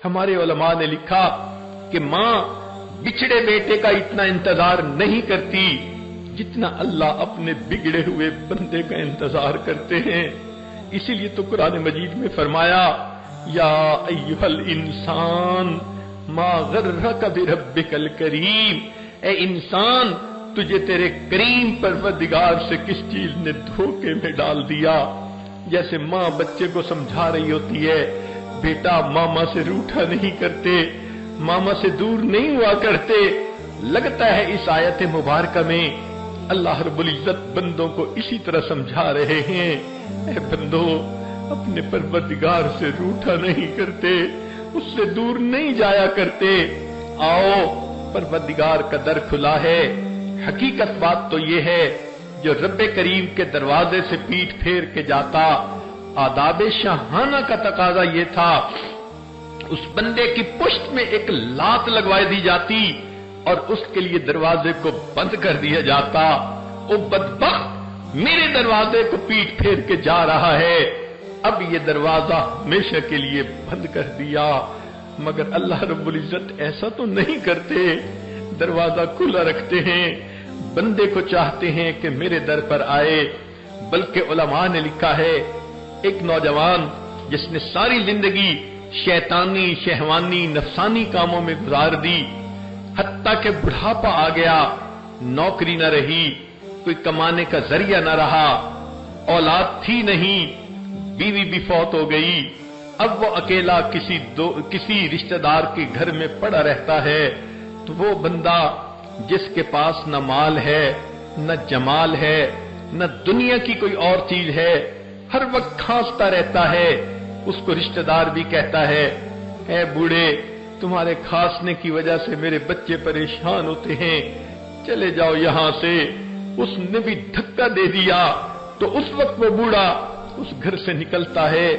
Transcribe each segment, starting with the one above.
ہمارے علماء نے لکھا کہ ماں بچھڑے بیٹے کا اتنا انتظار نہیں کرتی جتنا اللہ اپنے بگڑے ہوئے بندے کا انتظار کرتے ہیں. اسی لیے تو قرآن مجید میں فرمایا یا ایھا الانسان ما غرک بربک الکریم، اے انسان تجھے تیرے کریم پروردگار سے کس چیز نے دھوکے میں ڈال دیا. جیسے ماں بچے کو سمجھا رہی ہوتی ہے بیٹا ماما سے روٹھا نہیں کرتے، ماما سے دور نہیں ہوا کرتے. لگتا ہے اس آیت مبارکہ میں اللہ رب العزت بندوں کو اسی طرح سمجھا رہے ہیں اے بندو اپنے پروردگار سے روٹھا نہیں کرتے، اس سے دور نہیں جایا کرتے. آؤ پروردگار کا در کھلا ہے. حقیقت بات تو یہ ہے جو رب کریم کے دروازے سے پیٹھ پھیر کے جاتا، آداب شاہانہ کا تقاضا یہ تھا اس بندے کی پشت میں ایک لات لگوائی دی جاتی اور اس کے لیے دروازے کو بند کر دیا جاتا. وہ بدبخت میرے دروازے کو پیٹھ پھیر کے جا رہا ہے، اب یہ دروازہ ہمیشہ کے لیے بند کر دیا. مگر اللہ رب العزت ایسا تو نہیں کرتے، دروازہ کھلا رکھتے ہیں، بندے کو چاہتے ہیں کہ میرے در پر آئے. بلکہ علماء نے لکھا ہے ایک نوجوان جس نے ساری زندگی شیطانی شہوانی نفسانی کاموں میں گزار دی، حتیٰ کہ بڑھاپا آ گیا، نوکری نہ رہی، کوئی کمانے کا ذریعہ نہ رہا، اولاد تھی نہیں، بیوی بھی فوت ہو گئی. اب وہ اکیلا کسی رشتہ دار کے گھر میں پڑا رہتا ہے. تو وہ بندہ جس کے پاس نہ مال ہے نہ جمال ہے نہ دنیا کی کوئی اور چیز ہے، ہر وقت کھانستا رہتا ہے. اس کو رشتہ دار بھی کہتا ہے اے بوڑھے تمہارے کھانسنے کی وجہ سے میرے بچے پریشان ہوتے ہیں، چلے جاؤ یہاں سے. اس نے بھی دھکا دے دیا تو اس وقت وہ بوڑھا اس گھر سے نکلتا ہے،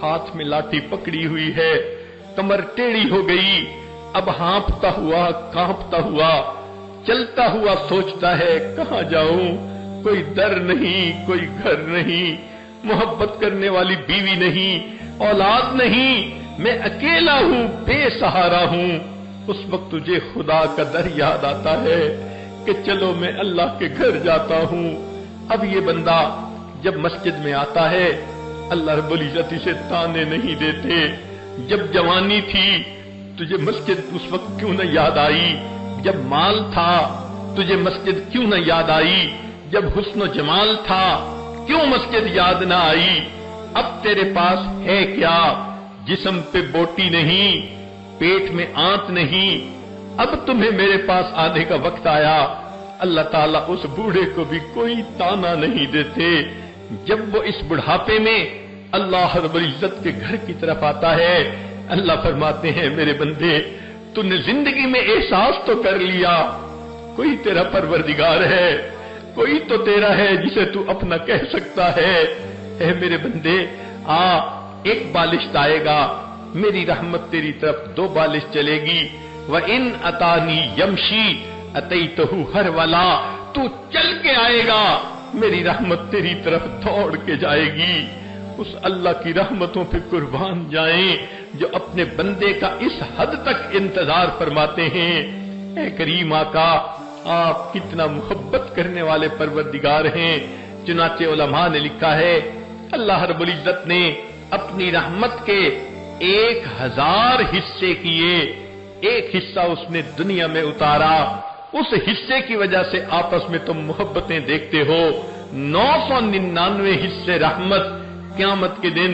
ہاتھ میں لاٹھی پکڑی ہوئی ہے، کمر ٹیڑھی ہو گئی، اب ہانپتا ہوا کانپتا ہوا چلتا ہوا سوچتا ہے کہاں جاؤں، کوئی در نہیں، کوئی گھر نہیں، محبت کرنے والی بیوی نہیں، اولاد نہیں، میں اکیلا ہوں، بے سہارا ہوں. اس وقت تجھے خدا کا در یاد آتا ہے کہ چلو میں اللہ کے گھر جاتا ہوں. اب یہ بندہ جب مسجد میں آتا ہے اللہ رب العزت اسے تانے نہیں دیتے. جب جوانی تھی تجھے مسجد اس وقت کیوں نہ یاد آئی؟ جب مال تھا تجھے مسجد کیوں نہ یاد آئی؟ جب حسن و جمال تھا کیوں مسجد یاد نہ آئی؟ اب تیرے پاس ہے کیا؟ جسم پہ بوٹی نہیں، پیٹ میں آنت نہیں، اب تمہیں میرے پاس آنے کا وقت آیا. اللہ تعالیٰ اس بوڑھے کو بھی کوئی تانا نہیں دیتے. جب وہ اس بڑھاپے میں اللہ رب العزت کے گھر کی طرف آتا ہے اللہ فرماتے ہیں میرے بندے تو نے زندگی میں احساس تو کر لیا کوئی تیرا پروردگار ہے، کوئی تو تیرا ہے جسے تو اپنا کہہ سکتا ہے. اے میرے بندے آ، ایک بالشت آئے گا، میری رحمت تیری طرف 2 بالش چلے گی. وَإِنْ أَتَانِي يَمْشِي أَتَيْتُهُ هَرْوَلًا، تو چل کے آئے گا میری رحمت تیری طرف دوڑ کے جائے گی. اس اللہ کی رحمتوں پہ قربان جائیں جو اپنے بندے کا اس حد تک انتظار فرماتے ہیں. اے کریم آقا آپ کتنا محبت کرنے والے پروردگار ہیں. چنانچہ علماء نے لکھا ہے اللہ رب العزت نے اپنی رحمت کے 1000 حصے کیے، ایک حصہ اس نے دنیا میں اتارا. اس حصے کی وجہ سے آپس میں تم محبتیں دیکھتے ہو. 999 حصے رحمت قیامت کے دن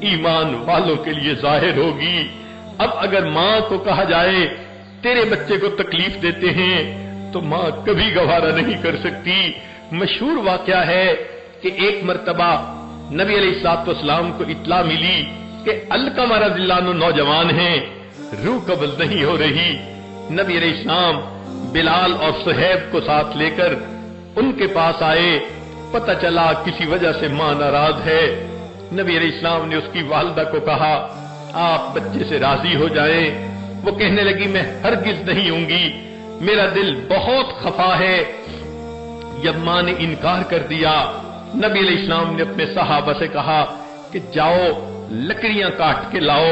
ایمان والوں کے لیے ظاہر ہوگی. اب اگر ماں کو کہا جائے تیرے بچے کو تکلیف دیتے ہیں تو ماں کبھی گوارا نہیں کر سکتی. مشہور واقعہ ہے کہ ایک مرتبہ نبی علیہ الصلوۃ والسلام کو اطلاع ملی کہ علقمہ رضی اللہ عنہ نوجوان ہیں، روح قبض نہیں ہو رہی. نبی علیہ السلام بلال اور صہیب کو ساتھ لے کر ان کے پاس آئے. پتہ چلا کسی وجہ سے ماں ناراض ہے. نبی علیہ السلام نے اس کی والدہ کو کہا آپ بچے سے راضی ہو جائیں. وہ کہنے لگی میں ہرگز نہیں ہوں گی، میرا دل بہت خفا ہے. جب ماں نے انکار کر دیا نبی علیہ السلام نے اپنے صحابہ سے کہا کہ جاؤ لکڑیاں کاٹ کے لاؤ.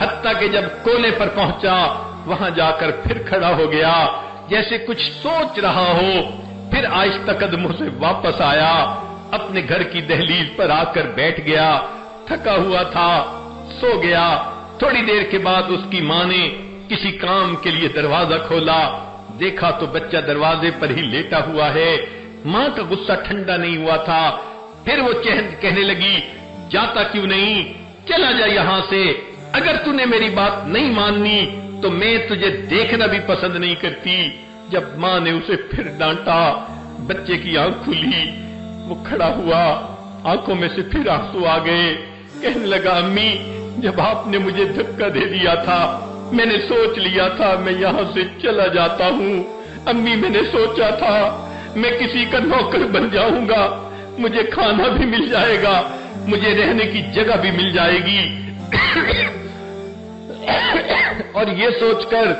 حتیٰ کہ جب کونے پر پہنچا وہاں جا کر پھر کھڑا ہو گیا جیسے کچھ سوچ رہا ہو، پھر آہستہ قدموں سے واپس آیا، اپنے گھر کی دہلیز پر آ کر بیٹھ گیا، تھکا ہوا تھا، سو گیا۔ تھوڑی دیر کے بعد اس کی ماں نے کسی کام کے لیے دروازہ کھولا، دیکھا تو بچہ دروازے پر ہی لیٹا ہوا ہے۔ ماں کا غصہ ٹھنڈا نہیں ہوا تھا، پھر وہ کہنے لگی جاتا کیوں نہیں، چلا جا یہاں سے، اگر تو نے میری بات نہیں ماننی تو میں تجھے دیکھنا بھی پسند نہیں کرتی۔ جب ماں نے اسے پھر ڈانٹا، بچے کی آنکھ کھلی، وہ کھڑا ہوا، آنکھوں میں سے پھر آنسو آ گئے، کہنے لگا امی جب آپ نے مجھے دھکا دے دیا تھا میں نے سوچ لیا تھا میں یہاں سے چلا جاتا ہوں، امی میں نے سوچا تھا میں کسی کا نوکر بن جاؤں گا، مجھے کھانا بھی مل جائے گا، مجھے رہنے کی جگہ بھی مل جائے گی۔ اور یہ سوچ کر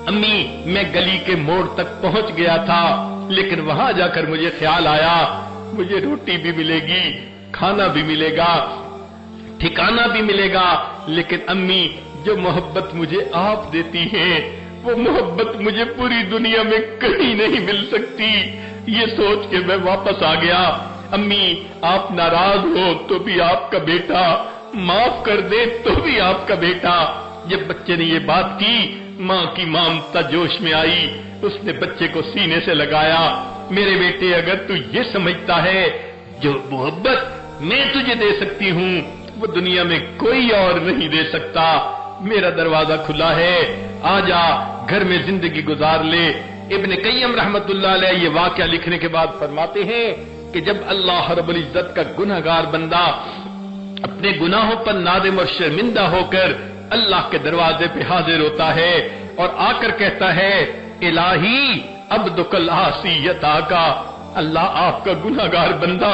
امی میں گلی کے موڑ تک پہنچ گیا تھا، لیکن وہاں جا کر مجھے خیال آیا مجھے روٹی بھی ملے گی، کھانا بھی ملے گا، ٹھکانہ بھی ملے گا، لیکن امی جو محبت مجھے آپ دیتی ہیں وہ محبت مجھے پوری دنیا میں کہیں نہیں مل سکتی۔ یہ سوچ کے میں واپس آ گیا۔ امی آپ ناراض ہو تو بھی آپ کا بیٹا، معاف کر دے تو بھی آپ کا بیٹا۔ جب بچے نے یہ بات کی ماں کی ممتا جوش میں آئی، اس نے بچے کو سینے سے لگایا، میرے بیٹے اگر تو یہ سمجھتا ہے جو محبت میں تجھے دے سکتی ہوں وہ دنیا میں کوئی اور نہیں دے سکتا، میرا دروازہ کھلا ہے، آ جا گھر میں زندگی گزار لے۔ ابن قیم رحمت اللہ علیہ یہ واقعہ لکھنے کے بعد فرماتے ہیں کہ جب اللہ رب العزت کا گنہگار بندہ اپنے گناہوں پر نادم اور شرمندہ ہو کر اللہ کے دروازے پہ حاضر ہوتا ہے اور آ کر کہتا ہے الہی عبدک العاصی یتاکا، اللہ آپ کا گنہگار بندہ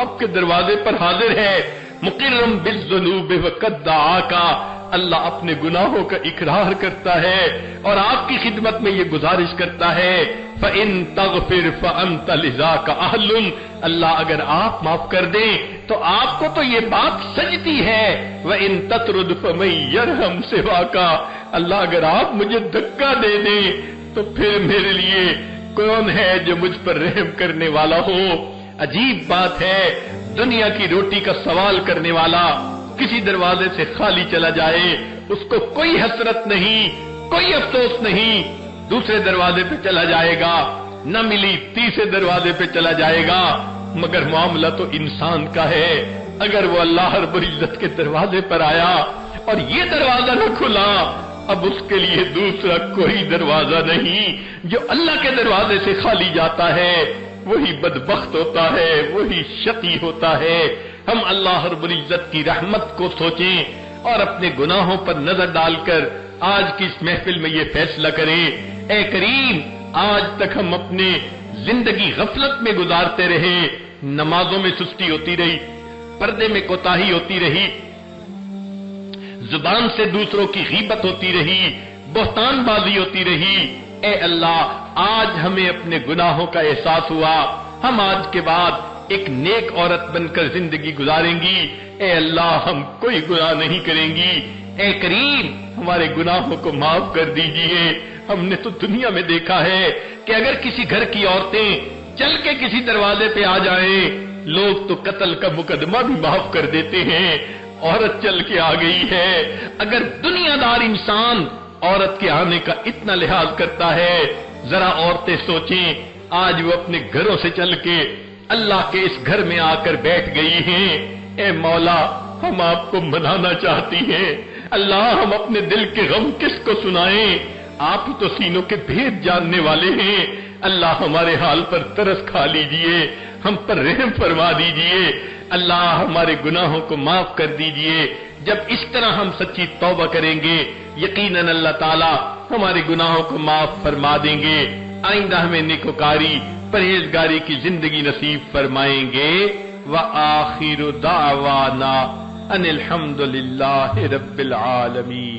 آپ کے دروازے پر حاضر ہے، مقرم بالذنوب وقد دعاکا، اللہ اپنے گناہوں کا اقرار کرتا ہے اور آپ کی خدمت میں یہ گزارش کرتا ہے فَإِن تَغْفِرْ فَأَنْتَ لِذَاكَ أَهْلٌ، اللہ اگر آپ معاف کر دیں تو آپ کو تو یہ بات سجتی ہے، وَإِن تَطْرُدْ فَمَن يَرْحَمْ سِوَاكَ، اللہ اگر آپ مجھے دھکا دے دیں تو پھر میرے لیے کون ہے جو مجھ پر رحم کرنے والا ہو۔ عجیب بات ہے، دنیا کی روٹی کا سوال کرنے والا کسی دروازے سے خالی چلا جائے اس کو کوئی حسرت نہیں، کوئی افسوس نہیں، دوسرے دروازے پہ چلا جائے گا، نہ ملی تیسرے دروازے پہ چلا جائے گا، مگر معاملہ تو انسان کا ہے۔ اگر وہ اللہ رب العزت کے دروازے پر آیا اور یہ دروازہ نہ کھلا اب اس کے لیے دوسرا کوئی دروازہ نہیں۔ جو اللہ کے دروازے سے خالی جاتا ہے وہی بدبخت ہوتا ہے، وہی شقی ہوتا ہے۔ ہم اللہ رب العزت کی رحمت کو سوچیں اور اپنے گناہوں پر نظر ڈال کر آج کی اس محفل میں یہ فیصلہ کریں، اے کریم آج تک ہم اپنے زندگی غفلت میں گزارتے رہے، نمازوں میں سستی ہوتی رہی، پردے میں کوتاہی ہوتی رہی، زبان سے دوسروں کی غیبت ہوتی رہی، بہتان بازی ہوتی رہی۔ اے اللہ آج ہمیں اپنے گناہوں کا احساس ہوا، ہم آج کے بعد ایک نیک عورت بن کر زندگی گزاریں گی۔ اے اللہ ہم کوئی گناہ نہیں کریں گی، اے کریم ہمارے گناہوں کو معاف کر دیجئے۔ ہم نے تو دنیا میں دیکھا ہے کہ اگر کسی گھر کی عورتیں چل کے کسی دروازے پہ آ جائیں لوگ تو قتل کا مقدمہ بھی معاف کر دیتے ہیں، عورت چل کے آ گئی ہے۔ اگر دنیا دار انسان عورت کے آنے کا اتنا لحاظ کرتا ہے، ذرا عورتیں سوچیں آج وہ اپنے گھروں سے چل کے اللہ کے اس گھر میں آ کر بیٹھ گئی ہیں۔ اے مولا ہم آپ کو منانا چاہتی ہیں، اللہ ہم اپنے دل کے غم کس کو سنائیں، آپ ہی تو سینوں کے بھید جاننے والے ہیں۔ اللہ ہمارے حال پر ترس کھا لیجئے، ہم پر رحم فرما دیجئے، اللہ ہمارے گناہوں کو معاف کر دیجئے۔ جب اس طرح ہم سچی توبہ کریں گے یقیناً اللہ تعالی ہمارے گناہوں کو معاف فرما دیں گے، آئندہ ہمیں نیکوکاری پرہیزگاری کی زندگی نصیب فرمائیں گے۔ وآخر دعوانا ان الحمد للہ رب العالمین۔